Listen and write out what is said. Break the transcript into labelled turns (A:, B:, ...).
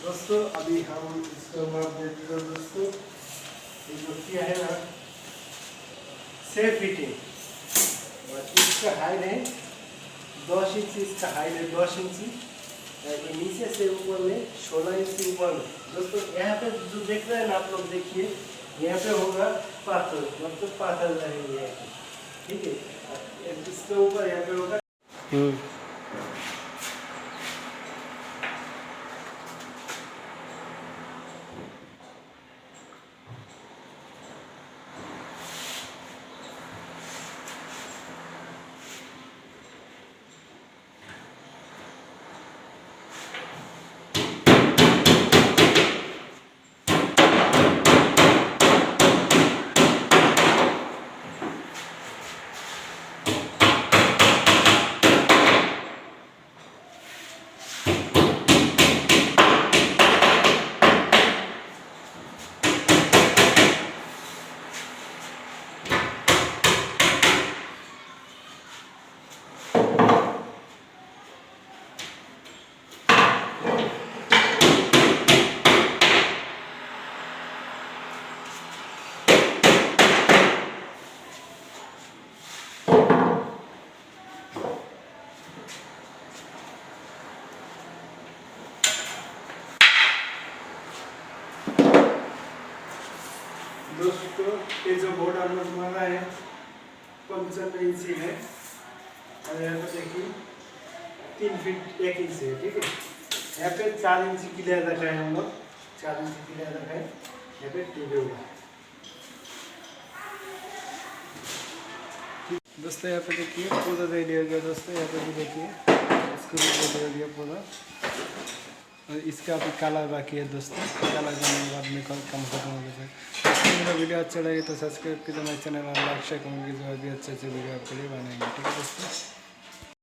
A: दोस्तों अभी हम इसको माप देते हैं दोस्तों। ये जो किया है ना सेफ फिटिंग, और इसका हाइट है 10 इंची, इसका हाइट है 10 इंची, नीचे से ऊपर में 16 इंची ऊपर में। दोस्तों यहाँ पे जो देख रहे हैं ना आप लोग, देखिए यहाँ पे होगा पाथर, मतलब पाथर रहेंगे, ठीक है। इसके ऊपर यहाँ पे होगा दोस्तों। ये जो बोर्ड हम लोग बना है 55 इंची है, और यहाँ पे देखिए 3 फीट 1 इंच है, ठीक है। यहाँ पे 4 इंची क्लियर रखा है हम लोग, 4 इंची क्लियर रखा है। यहाँ पे टीवी होगा दोस्तों। यहाँ पे देखिए पूरा रेडी हो गया दोस्तों। यहाँ पे भी देखिए इसको भी रेडी हो गया पूरा, और इसका भी कलर बाकी है दोस्तों। कलर करने के बाद में कम खत्म हो गया। मेरा वीडियो अच्छा लगे तो सब्सक्राइब कीजिए मेरे चैनल और लाइक शेयर कमेंट कीजिए, और भी अच्छे अच्छे वीडियो आपके लिए बनाएंगे, ठीक है दोस्तों।